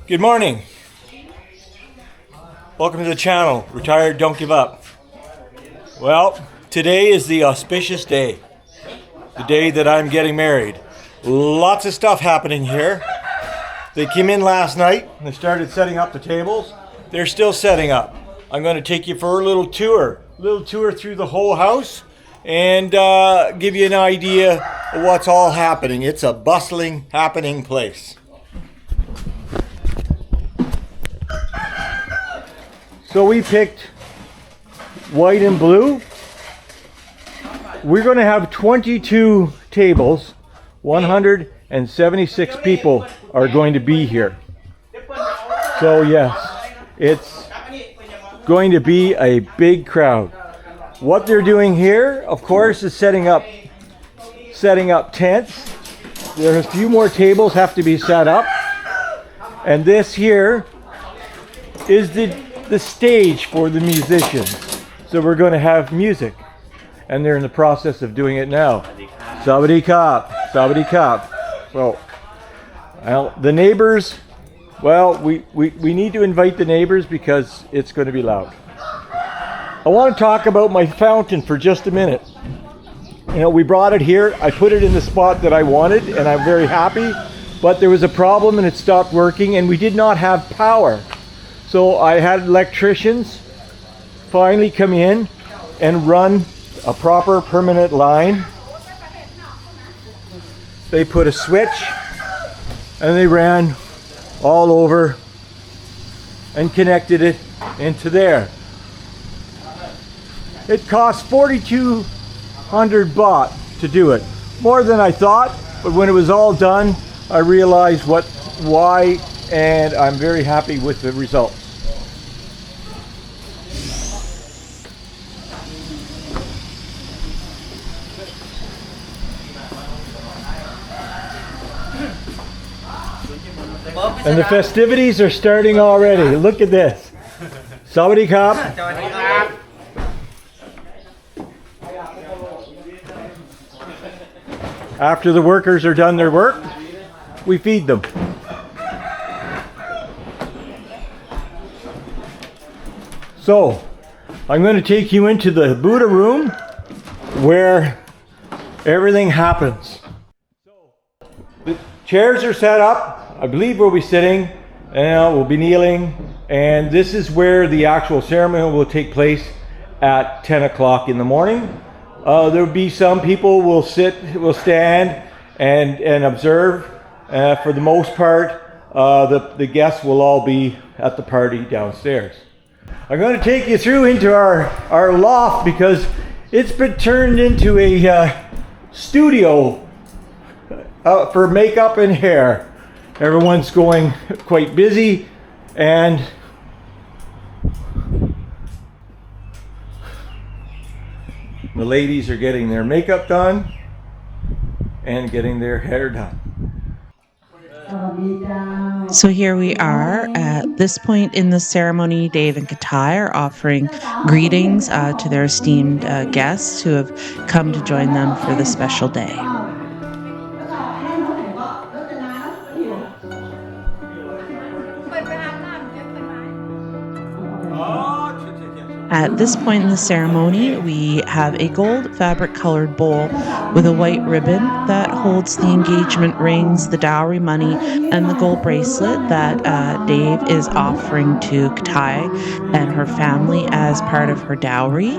Good morning. Welcome to the channel, Retired Don't Give Up. Well, today is the auspicious day. The day that I'm getting married. Lots of stuff happening here. They came in last night and they started setting up the tables. They're still setting up. I'm going to take you for a little tour through the whole house and give you an idea of what's all happening. It's a bustling, happening place. So we picked white and blue. We're going to have 22 tables. 176 people are going to be here. So yes, it's going to be a big crowd. What they're doing here, of course, is setting up tents. There's a few more tables have to be set up. And this here is the stage for the musicians. So we're going to have music. And they're in the process of doing it now. Sabadi Kap, Sabadi Kap. So, well, the neighbors, well, we need to invite the neighbors because it's going to be loud. I want to talk about my fountain for just a minute. You know, we brought it here. I put it in the spot that I wanted, and I'm very happy. But there was a problem, and it stopped working, and we did not have power. So I had electricians finally come in and run a proper permanent line. They put a switch and they ran all over and connected it into there. It cost 4,200 baht to do it. More than I thought, but when it was all done, I realized why, and I'm very happy with the results. And the festivities are starting already. Look at this. Sabadi Kap. After the workers are done their work, we feed them. So, I'm going to take you into the Buddha room where everything happens. The chairs are set up. I believe we'll be sitting, and we'll be kneeling, and this is where the actual ceremony will take place at 10 o'clock in the morning. There will be some people will stand and observe. For the most part, the guests will all be at the party downstairs. I'm going to take you through into our loft because it's been turned into a studio for makeup and hair. Everyone's going quite busy, and the ladies are getting their makeup done and getting their hair done. So here we are. At this point in the ceremony, Dave and Katai are offering greetings to their esteemed guests who have come to join them for this special day. At this point in the ceremony, we have a gold fabric-colored bowl with a white ribbon that holds the engagement rings, the dowry money, and the gold bracelet that Dave is offering to Katai and her family as part of her dowry.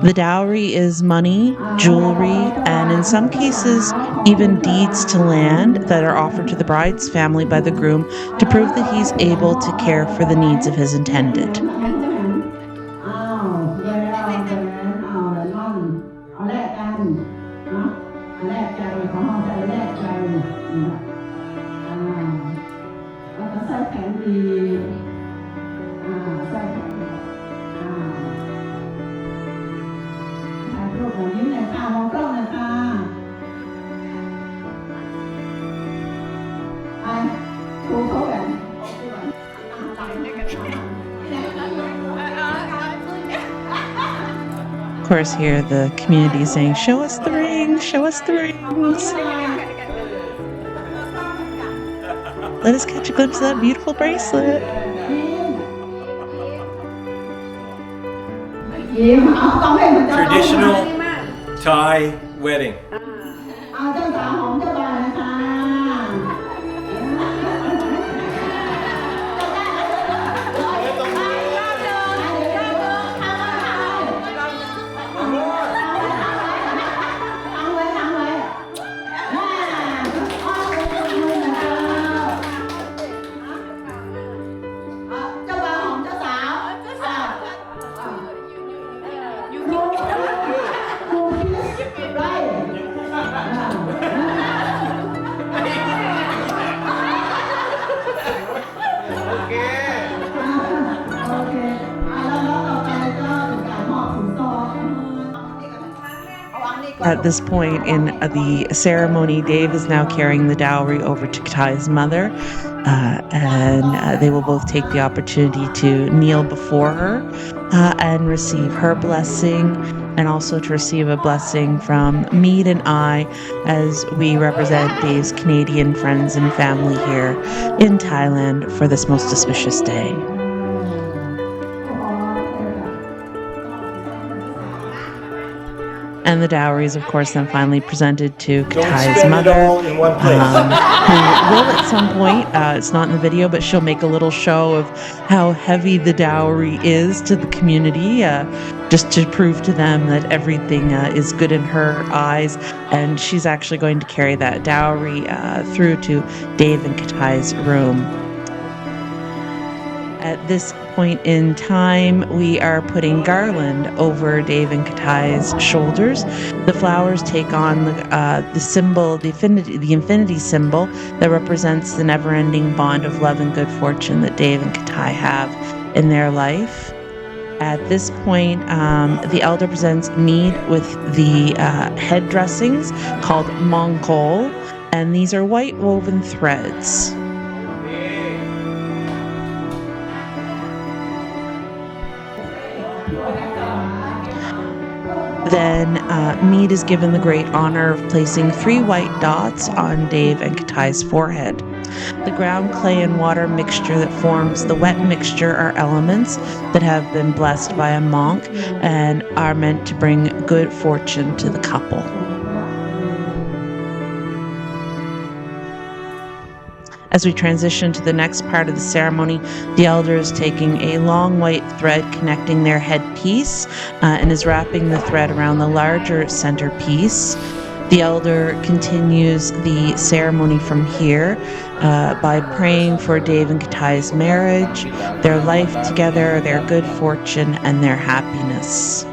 The dowry is money, jewelry, and in some cases, even deeds to land that are offered to the bride's family by the groom to prove that he's able to care for the needs of his intended. Of course, here the community is saying, "Show us the rings, show us the rings." let us catch a glimpse of that beautiful bracelet. Traditional Thai wedding. เจ้าสาวหอมเจ้าบ่าวนะคะ เจ้าบ่าวหอมเจ้าสาวครูคิดไร โอเคแล้วต่อไปก็เป็นการมอบสินสอด At this point in the ceremony, Dave is now carrying the dowry over to Katai's mother, and they will both take the opportunity to kneel before her and receive her blessing, and also to receive a blessing from Mead and I as we represent Dave's Canadian friends and family here in Thailand for this most auspicious day. And the dowry is, of course, then finally presented to Don't Katai's spend mother, it all in one place. who will at some point, it's not in the video, but she'll make a little show of how heavy the dowry is to the community, just to prove to them that everything is good in her eyes. And she's actually going to carry that dowry through to Dave and Katai's room. At this point in time, we are putting garland over Dave and Katai's shoulders. The flowers take on the symbol, the infinity symbol that represents the never-ending bond of love and good fortune that Dave and Katai have in their life. At this point, the elder presents Mead with the head dressings called Mongkol, and these are white woven threads. Then Mead is given the great honor of placing 3 white dots on Dave and Katai's forehead. The ground clay and water mixture that forms the wet mixture are elements that have been blessed by a monk and are meant to bring good fortune to the couple. As we transition to the next part of the ceremony, the elder is taking a long white thread connecting their headpiece and is wrapping the thread around the larger centerpiece. The elder continues the ceremony from here by praying for Dave and Katai's marriage, their life together, their good fortune, and their happiness.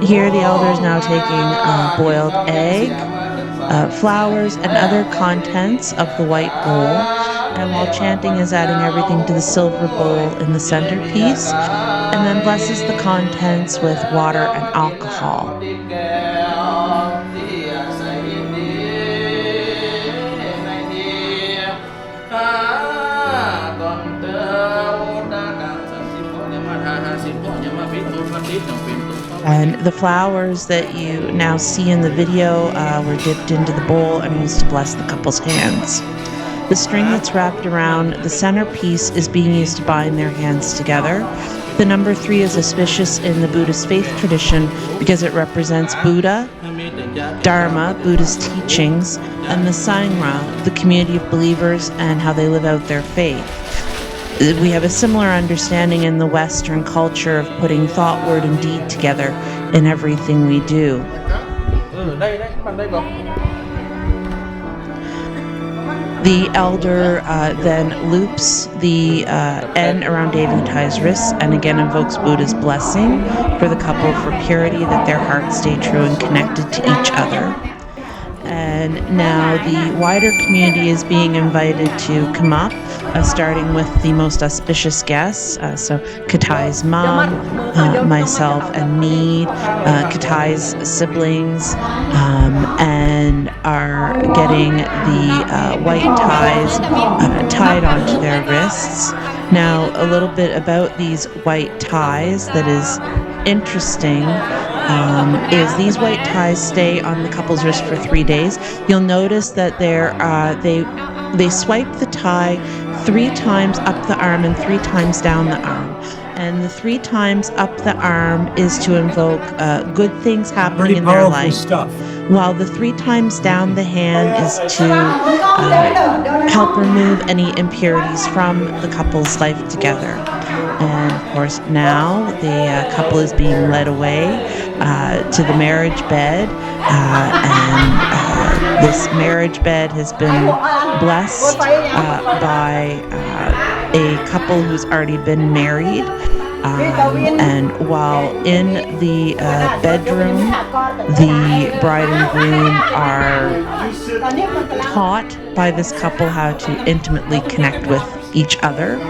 Here the elder is now taking boiled egg, flowers, and other contents of the white bowl, and while chanting is adding everything to the silver bowl in the centerpiece, and then blesses the contents with water and alcohol. And the flowers that you now see in the video were dipped into the bowl and used to bless the couple's hands. The string that's wrapped around the centerpiece is being used to bind their hands together. The number 3 is auspicious in the Buddhist faith tradition because it represents Buddha, Dharma, Buddha's teachings, and the Sangha, the community of believers and how they live out their faith. We have a similar understanding in the Western culture of putting thought, word, and deed together in everything we do. The elder then loops the end around David and Tai's wrists and again invokes Buddha's blessing for the couple for purity, that their hearts stay true and connected to each other. And now the wider community is being invited to come up, starting with the most auspicious guests. So Katai's mom, myself and me, Katai's siblings, and are getting the white ties tied onto their wrists. Now, a little bit about these white ties that is interesting is these white ties stay on the couple's wrist for 3 days. You'll notice that they swipe the tie 3 times up the arm and 3 times down the arm. And the 3 times up the arm is to invoke good things happening in their life. Stuff. While the 3 times down the hand is to help remove any impurities from the couple's life together. And of course now the couple is being led away to the marriage bed, and this marriage bed has been blessed by a couple who's already been married. And while in the bedroom, the bride and groom are taught by this couple how to intimately connect with each other.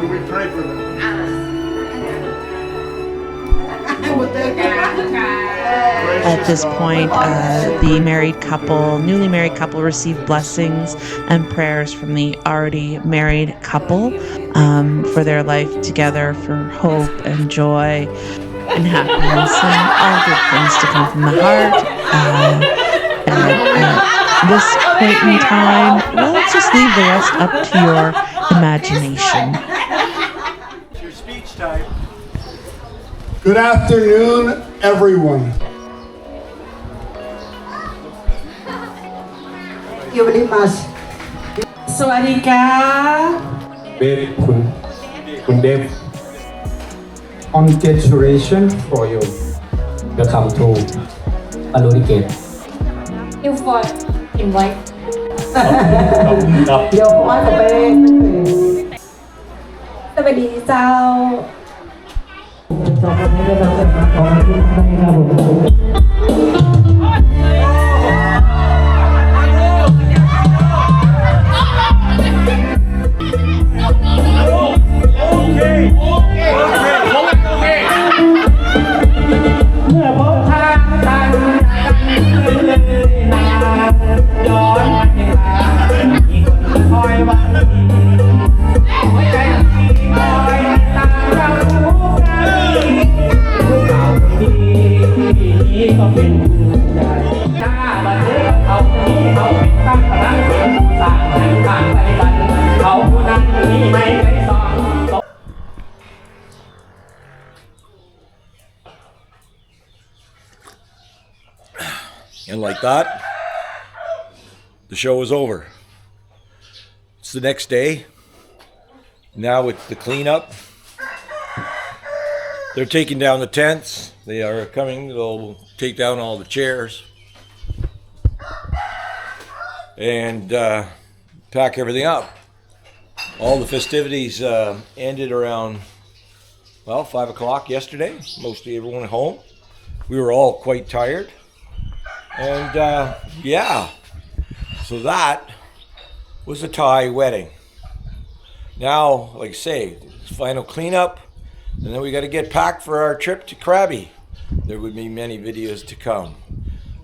At this point, the newly married couple receive blessings and prayers from the already married couple for their life together, for hope and joy and happiness and all good things to come from the heart. And at this point in time, we'll just leave the rest up to your imagination. It's your speech time. Good afternoon, everyone. Thank you very much. สวัสดีครับ Babe, Kun Dev, congratulations for you. Welcome to Paluriket. You for invite. เดี๋ยวขอให้ไป สวัสดีเจ้า เมื่อพบทางตันเลยนาย้อนมาเห็นทางมีคนคอยหวังดีหัวใจที่คอยตามเราทุกกันผู้เก่าดีนี้ก็เป็นผู้ใหญ่ถ้าบันเทิงเขาที่เขาเป็นตั้งพลังเสียงผู้สร้างให้ทางไปบันเขาผู้นั้นนี้ไม่เคยสอน And like that, the show is over. It's the next day. Now it's the cleanup. They're taking down the tents. They are coming. They'll take down all the chairs and pack everything up. All the festivities ended around, 5 o'clock yesterday. Mostly everyone at home. We were all quite tired. And so that was the Thai wedding. Now, like I say, final cleanup, and then we got to get packed for our trip to Krabi. There would be many videos to come.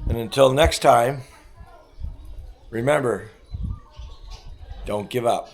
And until next time, remember, don't give up.